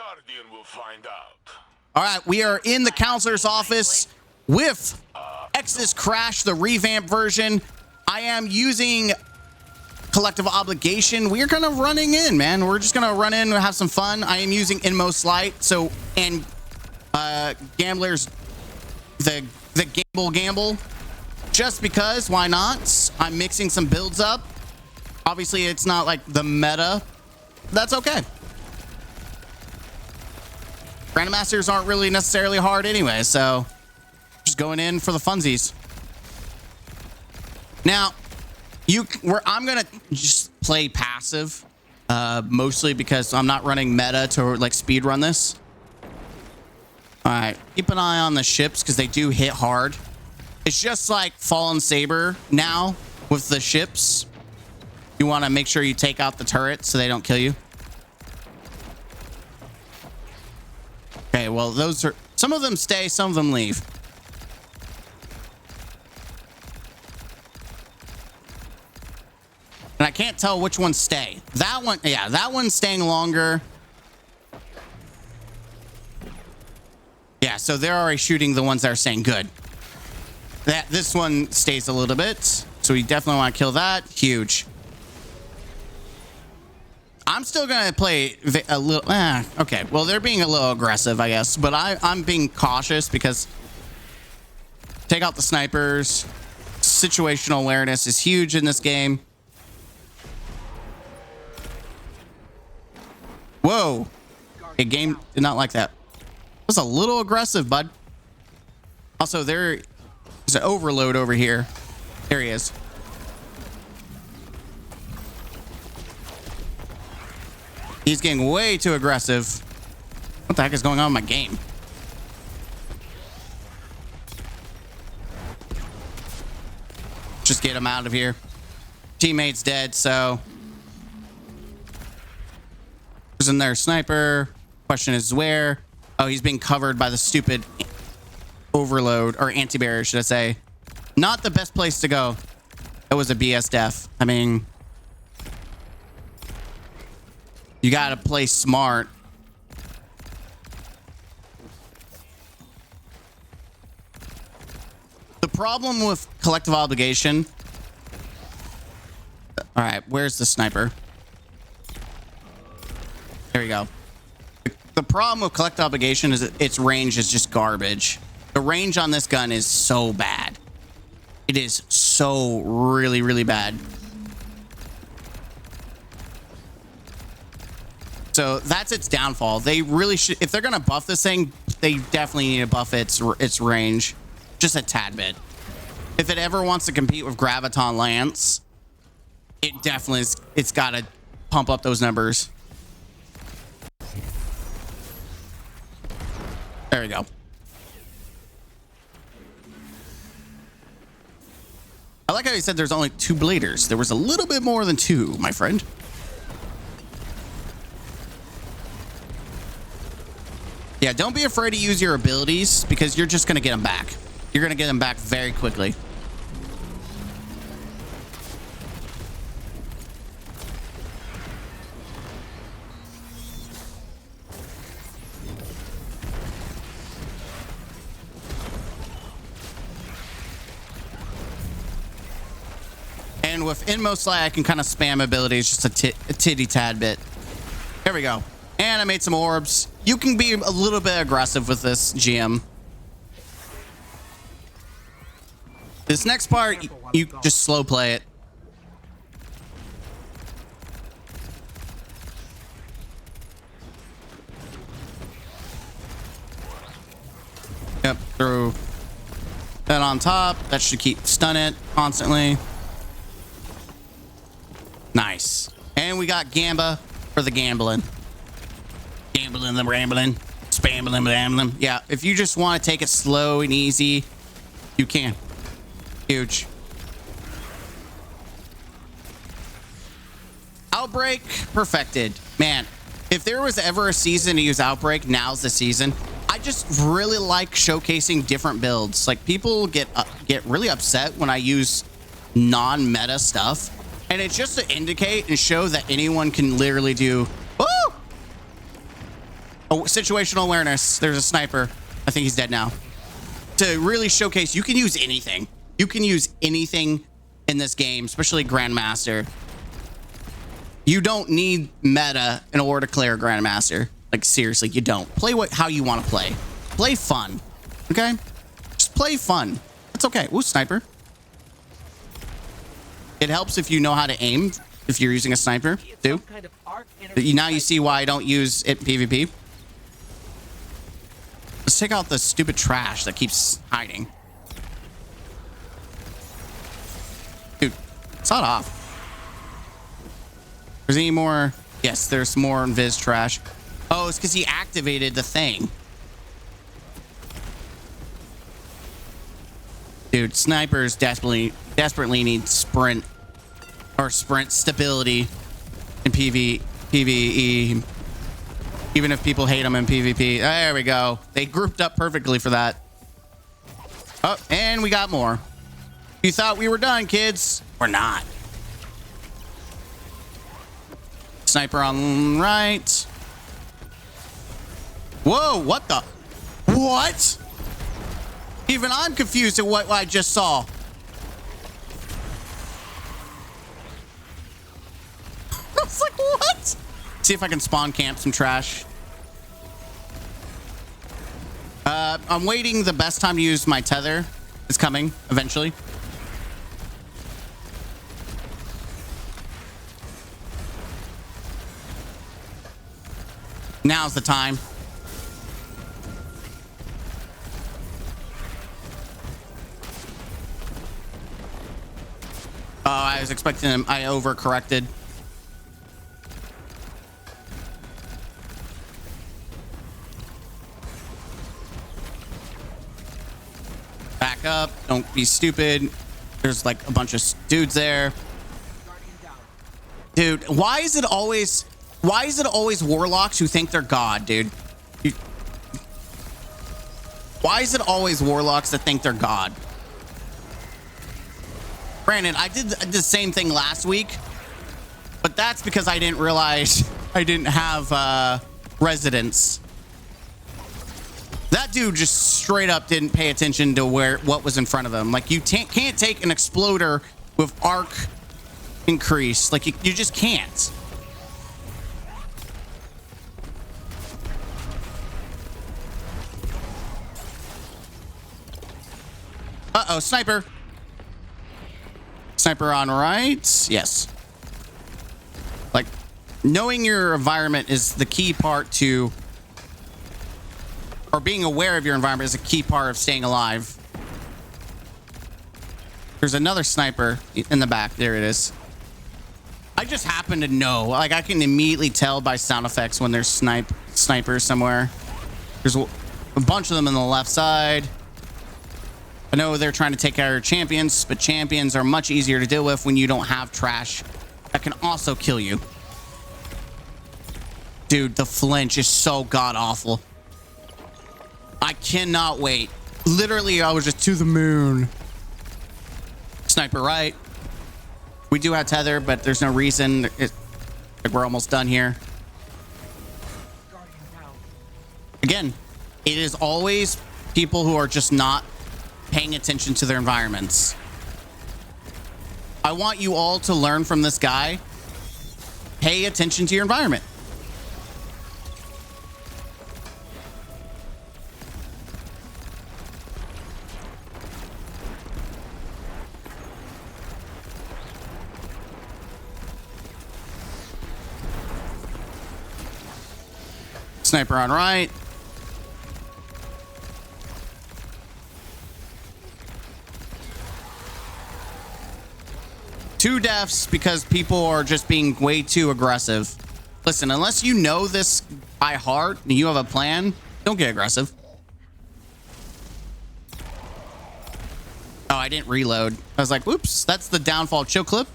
Guardian will find out. All right, we are in the counselor's office with Exodus Crash, the revamped version. I am using collective obligation. We're gonna running in, man. We're just gonna run in and have some fun. I am using inmost light, so and gamblers, the gamble, just because. Why not? I'm mixing some builds up. Obviously, it's not like the meta. That's okay. Grandmasters aren't really necessarily hard anyway, so just going in for the funsies. Now, I'm gonna just play passive, mostly because I'm not running meta to like speed run this. All right, keep an eye on the ships because they do hit hard. It's just like Fallen Saber now with the ships. You want to make sure you take out the turrets so they don't kill you. Okay, well, those are some of them stay, some of them leave. And I can't tell which ones stay. That one, yeah, that one's staying longer. Yeah, so they're already shooting the ones that are staying good. This one stays a little bit, so we definitely want to kill that. Huge. I'm still gonna play a little. Okay, well, they're being a little aggressive, I guess, but I'm being cautious because take out the snipers. Situational awareness is huge in this game. Whoa, a game did not like that. That's a little aggressive, bud. Also, there's an overload over here. There he is. He's getting way too aggressive. What the heck is going on in my game? Just get him out of here. Teammate's dead, so. Who's in there? Sniper. Question is where? Oh, he's being covered by the stupid overload, or anti-barrier, should I say. Not the best place to go. That was a BS death. I mean, you gotta play smart. The problem with collective obligation. All right, where's the sniper? There we go. The problem with collective obligation is that its range is just garbage. The range on this gun is so bad. It is so really, really bad. So that's its downfall. They really should, if they're gonna buff this thing, they definitely need to buff its range just a tad bit. If it ever wants to compete with Graviton Lance, it definitely is, it's got to pump up those numbers. There we go. I like how he said there's only 2 bladers. There was a little bit more than 2, my friend. Yeah, don't be afraid to use your abilities because you're just going to get them back. You're going to get them back very quickly. And with inmost light, I can kind of spam abilities just a titty tad bit. There we go. And I made some orbs. You can be a little bit aggressive with this GM. This next part, you just slow play it. Yep, throw that on top. That should keep stun it constantly. Nice. And we got Gamba for the gambling. Gambling, the rambling, spambling, rambling. Yeah, if you just want to take it slow and easy, you can. Huge. Outbreak perfected. Man, if there was ever a season to use Outbreak, now's the season. I just really like showcasing different builds. Like, people get really upset when I use non-meta stuff. And it's just to indicate and show that anyone can literally do. Woo! Oh, situational awareness. There's a sniper. I think he's dead now. To really showcase, you can use anything. You can use anything in this game, especially Grandmaster. You don't need meta in order to clear Grandmaster. Like, seriously, you don't. Play how you want to play. Play fun. Okay? Just play fun. It's okay. Ooh, sniper. It helps if you know how to aim, if you're using a sniper, too. Now you see why I don't use it in PvP. Let's take out the stupid trash that keeps hiding. Dude, it's not off. There's any more? Yes, there's more Invis trash. Oh, it's because he activated the thing. Dude, snipers desperately need sprint stability in PvE. Even if people hate them in PvP. There we go. They grouped up perfectly for that. Oh, and we got more. You thought we were done, kids? We're not. Sniper on right. Whoa, what the? What? Even I'm confused at what I just saw. I was like, what? See if I can spawn camp some trash. I'm waiting. The best time to use my tether is coming eventually. Now's the time. Oh, I was expecting him. I overcorrected. Back up. Don't be stupid. There's like a bunch of dudes there. Dude, why is it always warlocks who think they're God, dude? Why is it always warlocks that think they're God? Granted, I did the same thing last week, but that's because I didn't realize I didn't have residence. That dude just straight up didn't pay attention to what was in front of him. Like, you can't take an exploder with arc increase. Like, you just can't. Uh-oh, sniper. Sniper on right. Yes. Like, knowing your environment is the key part to, or being aware of your environment is a key part of staying alive. There's another sniper in the back. There it is. I just happen to know. Like, I can immediately tell by sound effects when there's snipers somewhere. There's a bunch of them on the left side. I know they're trying to take out champions, but champions are much easier to deal with when you don't have trash that can also kill you. Dude, the flinch is so god-awful. I cannot wait. Literally, I was just to the moon. Sniper right. We do have tether, but there's no reason. Like, we're almost done here. Again, it is always people who are just not paying attention to their environments. I want you all to learn from this guy. Pay attention to your environment. Sniper on right. Two deaths because people are just being way too aggressive. Listen, unless you know this by heart and you have a plan, don't get aggressive. Oh, I didn't reload. I was like, whoops, that's the downfall chill clip.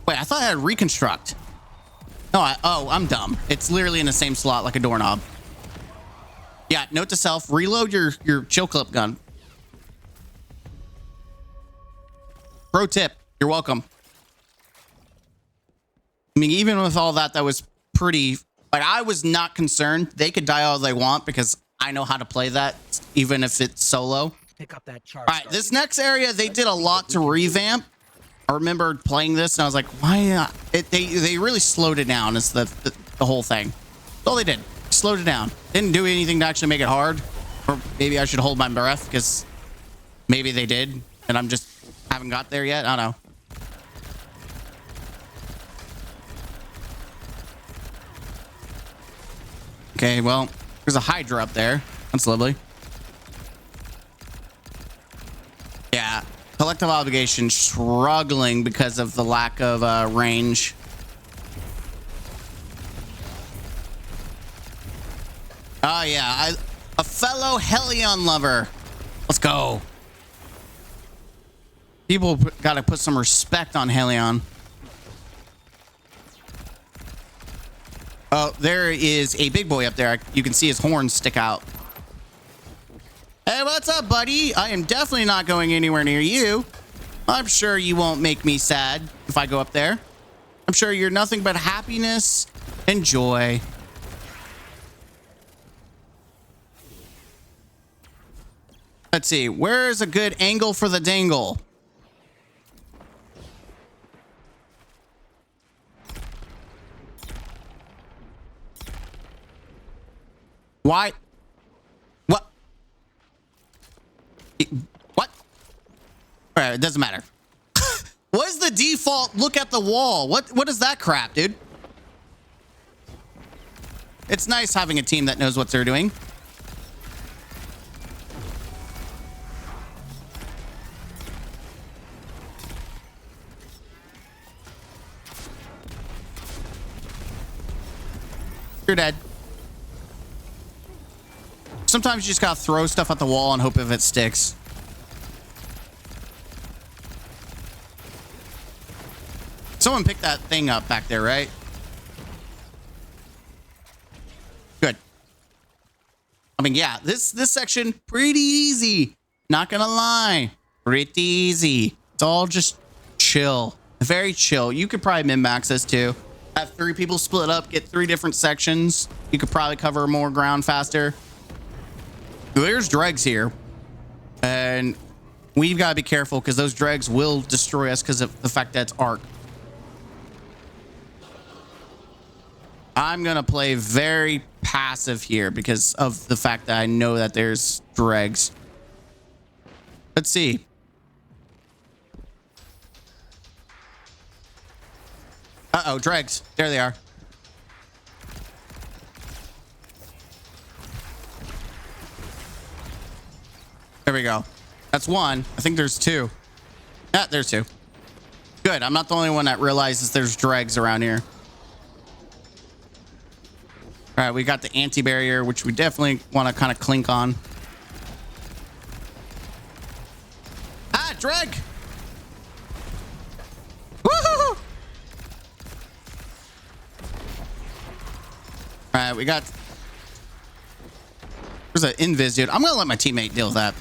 Wait, I thought I had reconstruct. No, I'm dumb. It's literally in the same slot like a doorknob. Yeah, note to self, reload your chill clip gun. Pro tip, you're welcome. I mean, even with all that, that was pretty Like, I was not concerned. They could die all they want because I know how to play that, even if it's solo. Pick up that charge. All right, this next area, they did a lot to revamp. I remember playing this and I was like, why not? They really slowed it down is the whole thing. That's all they did. Slowed it down. Didn't do anything to actually make it hard. Or maybe I should hold my breath because maybe they did and I'm just haven't got there yet. I don't know. Okay, well, there's a Hydra up there. That's lovely. Yeah, collective obligation struggling because of the lack of range. Oh yeah, a fellow Helion lover. Let's go. People gotta put some respect on Helion. Oh, there is a big boy up there. You can see his horns stick out. Hey, what's up, buddy? I am definitely not going anywhere near you. I'm sure you won't make me sad if I go up there. I'm sure you're nothing but happiness and joy. Let's see. Where is a good angle for the dangle? Why? What? What? All right, it doesn't matter. What is the default look at the wall? What is that crap, dude? It's nice having a team that knows what they're doing. You're dead. Sometimes you just gotta throw stuff at the wall and hope if it sticks. Someone picked that thing up back there, right? Good. I mean, yeah, this section, pretty easy. Not gonna lie. Pretty easy. It's all just chill. Very chill. You could probably min-max this too. Have 3 people split up, get 3 different sections. You could probably cover more ground faster. There's dregs here. And we've got to be careful because those dregs will destroy us because of the fact that it's arc. I'm going to play very passive here because of the fact that I know that there's dregs. Let's see. Uh-oh, dregs. There they are. There we go. That's 1. I think there's 2. Yeah, there's 2. Good. I'm not the only one that realizes there's dregs around here. All right, we got the anti-barrier, which we definitely want to kind of clink on. Ah, dreg! Woohoo! All right, we got... There's an invis, dude. I'm going to let my teammate deal with that.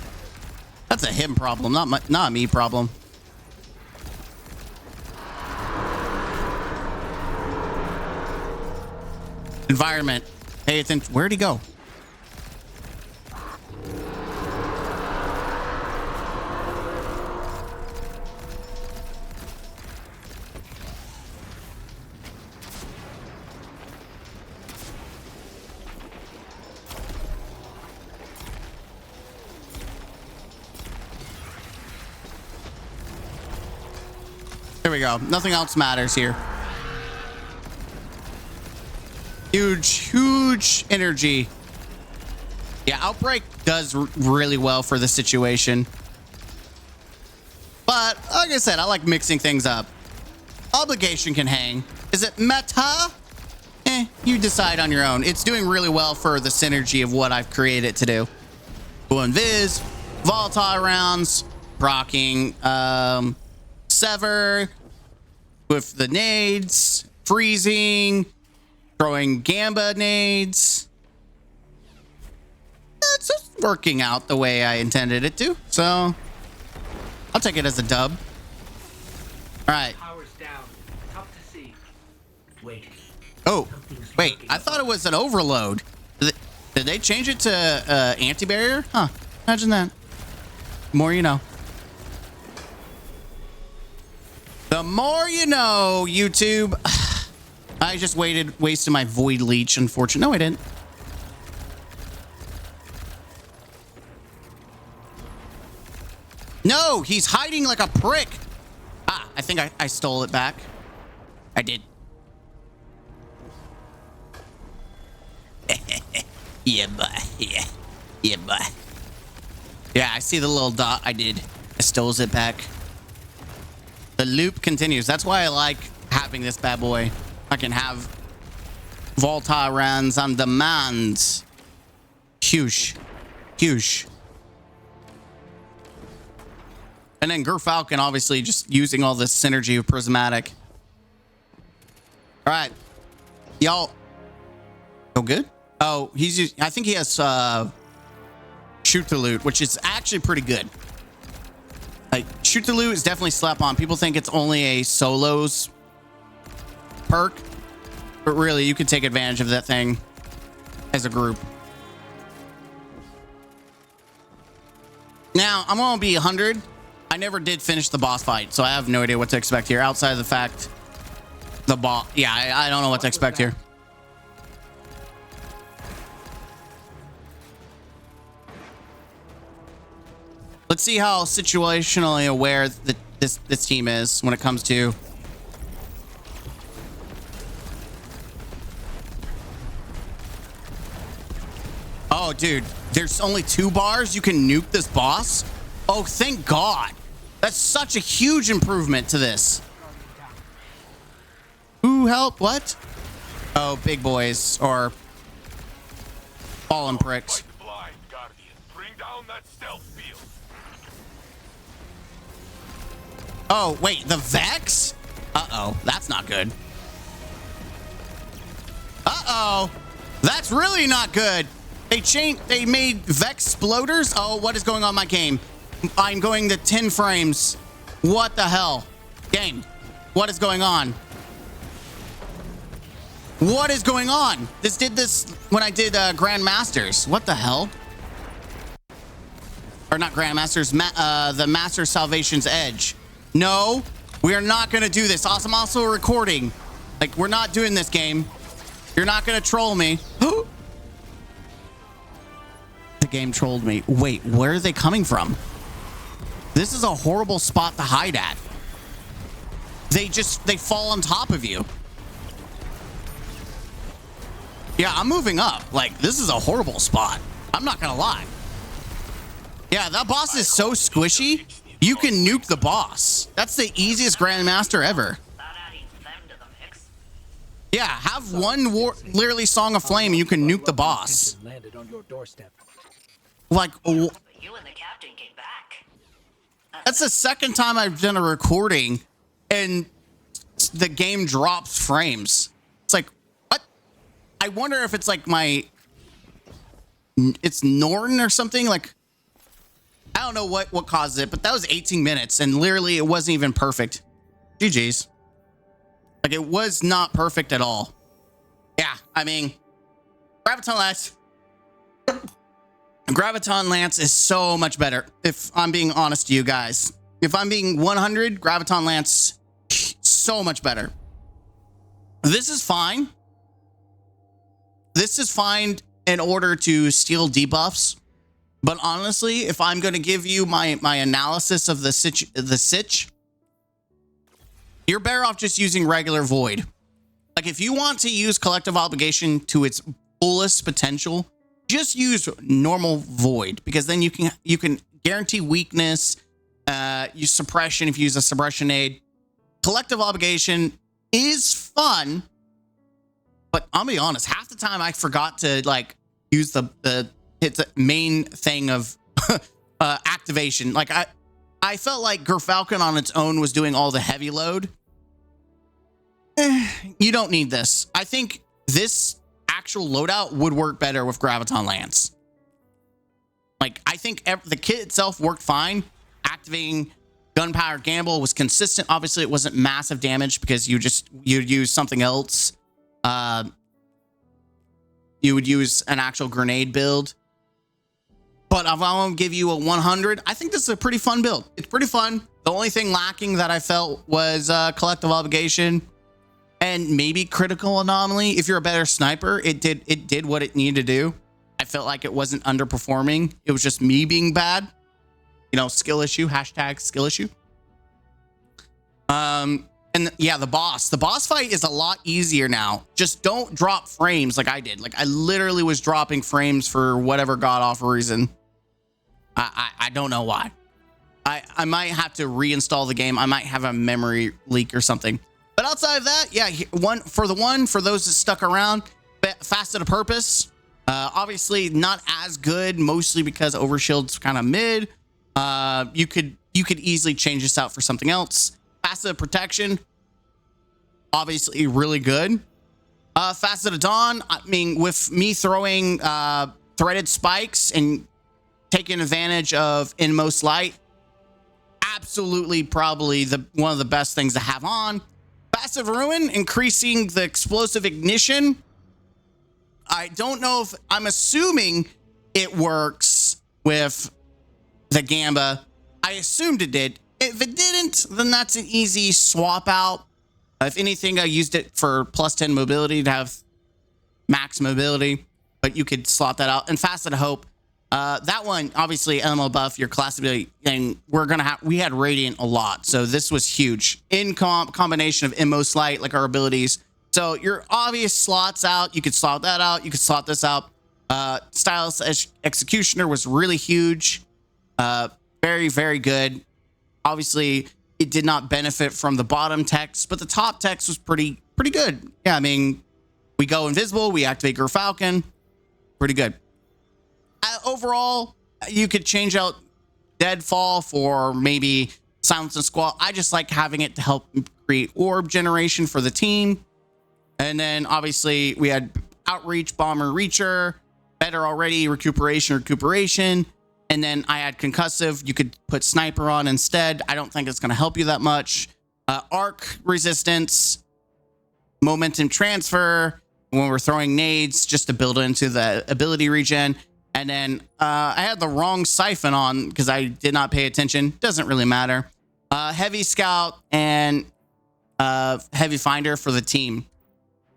That's a him problem, not a me problem. Environment. Hey, it's in. Where'd he go? There we go. Nothing else matters here. Huge energy. Yeah, Outbreak does really well for the situation. But like I said, I like mixing things up. Obligation can hang. Is it meta? You decide on your own. It's doing really well for the synergy of what I've created to do. Invis, volatile rounds, proccing, sever with the nades, freezing, throwing gamba nades. It's just working out the way I intended it to, so I'll take it as a dub. All right. Power's down. Tough to see. Wait. Oh. Something's Wait, I thought it was an overload. Did they change it to anti-barrier? Huh, imagine that. More you know. The more you know, YouTube. I just wasted my void leech, unfortunately. No, I didn't. No, he's hiding like a prick. Ah, I think I stole it back. I did. Yeah, boy. Yeah. Yeah, boy. Yeah, I see the little dot. I did. I stole it back. The loop continues. That's why I like having this bad boy. I can have volatile runs on demand. Huge. Huge. And then Gerfalcon, obviously, just using all this synergy of prismatic. All right. Y'all. Oh, good? Oh, I think he has shoot to loot, which is actually pretty good. Like, shoot to loot is definitely slept on. People think it's only a solos perk, but really, you could take advantage of that thing as a group. Now, I'm gonna be 100. I never did finish the boss fight, so I have no idea what to expect here outside of the fact the boss. Yeah, I don't know what to expect here. Let's see how situationally aware this team is when it comes to. Oh, dude, there's only 2 bars. You can nuke this boss. Oh, thank God. That's such a huge improvement to this. Who help? What? Oh, big boys or fallen pricks. Blind Guardian, bring down that stealth field. Oh, wait, the Vex? Uh-oh, that's not good. Uh-oh, that's really not good. They made Vex exploders. Oh, what is going on in my game? I'm going to 10 frames. What the hell? Game, what is going on? What is going on? This did this when I did Grandmasters. What the hell? Or not Grandmasters, the Master Salvation's Edge. No, we are not going to do this. Awesome, also recording. Like, we're not doing this game. You're not going to troll me. The game trolled me. Wait, where are they coming from? This is a horrible spot to hide at. They fall on top of you. Yeah, I'm moving up. Like, this is a horrible spot. I'm not gonna lie. Yeah, that boss is so squishy. You can nuke the boss. That's the easiest Grandmaster ever. Yeah, have one literally Song of Flame and you can nuke the boss. Like, oh, that's the second time I've done a recording and the game drops frames. It's like, what? I wonder if it's like it's Norton or something. Like, I don't know what caused it, but that was 18 minutes and literally it wasn't even perfect. GG's. Like, it was not perfect at all. Yeah, I mean, Graviton Lance is so much better. If I'm being honest to you guys, if I'm being 100, Graviton Lance, so much better. This is fine. This is fine in order to steal debuffs. But honestly, if I'm going to give you my analysis of the sitch, you're better off just using regular void. Like, if you want to use collective obligation to its fullest potential, just use normal void, because then you can guarantee weakness, use suppression if you use a suppression aid. Collective obligation is fun, but I'll be honest, half the time I forgot to like use the main thing of activation. Like, I felt like Gerfalcon on its own was doing all the heavy load. You don't need this. I think this actual loadout would work better with Graviton Lance. Like, I think the kit itself worked fine. Activating Gunpowder Gamble was consistent. Obviously, it wasn't massive damage because you'd use something else. you would use an actual grenade build. But if I want to give you a 100, I think this is a pretty fun build. It's pretty fun. The only thing lacking that I felt was collective obligation and maybe critical anomaly. If you're a better sniper, it did what it needed to do. I felt like it wasn't underperforming. It was just me being bad. You know, skill issue, hashtag skill issue. And yeah, the boss fight is a lot easier now. Just don't drop frames like I did. Like I literally was dropping frames for whatever god awful reason. I don't know why. I might have to reinstall the game. I might have a memory leak or something. But outside of that, yeah, for those that stuck around, Facet of Purpose, obviously not as good, mostly because Overshield's kind of mid. You could easily change this out for something else. Facet of Protection, obviously really good. Facet of Dawn, I mean, with me throwing threaded spikes and taking advantage of Inmost Light, absolutely probably one of the best things to have on. Facet of Ruin, increasing the explosive ignition. I don't know if, I'm assuming it works with the Gamba. I assumed it did. If it didn't, then that's an easy swap out. If anything, I used it for plus 10 mobility to have max mobility, but you could slot that out. And Facet of Hope, that one, obviously, MMO buff, your class ability, and we had Radiant a lot, so this was huge. In combination of Inmost Light, like our abilities. So your obvious slots out, you could slot that out, you could slot this out. Stylus Executioner was really huge. Very, very good. Obviously, it did not benefit from the bottom text, but the top text was pretty good. Yeah, I mean, we go invisible, we activate Gerfalcon. Pretty good. Overall, you could change out Deadfall for maybe Silence and Squall. I just like having it to help create orb generation for the team. And then obviously we had Outreach, Bomber, Reacher, better already, recuperation. And then I had Concussive. You could put Sniper on instead. I don't think it's going to help you that much. Arc Resistance, Momentum Transfer, when we're throwing nades, just to build into the ability regen. And then I had the wrong Siphon on because I did not pay attention. Doesn't really matter. Heavy Scout and Heavy Finder for the team.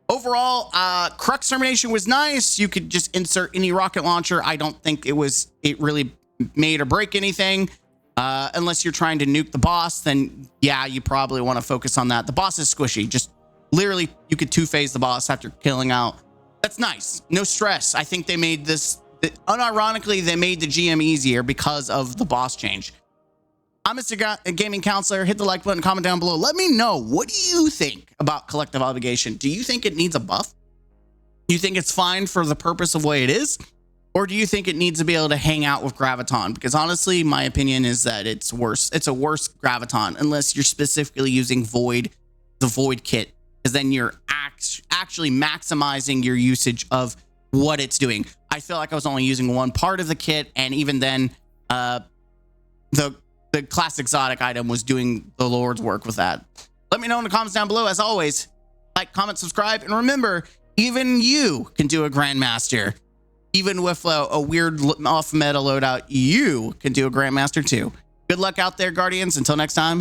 Overall, Crux Termination was nice. You could just insert any rocket launcher. I don't think it really made or break anything. Unless you're trying to nuke the boss, then yeah, you probably want to focus on that. The boss is squishy. Just literally, you could two-phase the boss after killing out. That's nice. No stress. I think they made this, unironically, they made the GM easier because of the boss change. I'm Mr. Gaming Counselor. Hit the like button, comment down below. Let me know, what do you think about collective obligation? Do you think it needs a buff? Do you think it's fine for the purpose of what it is? Or do you think it needs to be able to hang out with Graviton? Because honestly, my opinion is that it's worse. It's a worse Graviton unless you're specifically using the Void kit, because then you're actually maximizing your usage of what it's doing. I feel like I was only using one part of the kit, and even then, the class exotic item was doing the Lord's work with that. Let me know in the comments down below. As always, like, comment, subscribe, and remember, even you can do a Grandmaster. Even with a weird off-meta loadout, you can do a Grandmaster too. Good luck out there, Guardians. Until next time.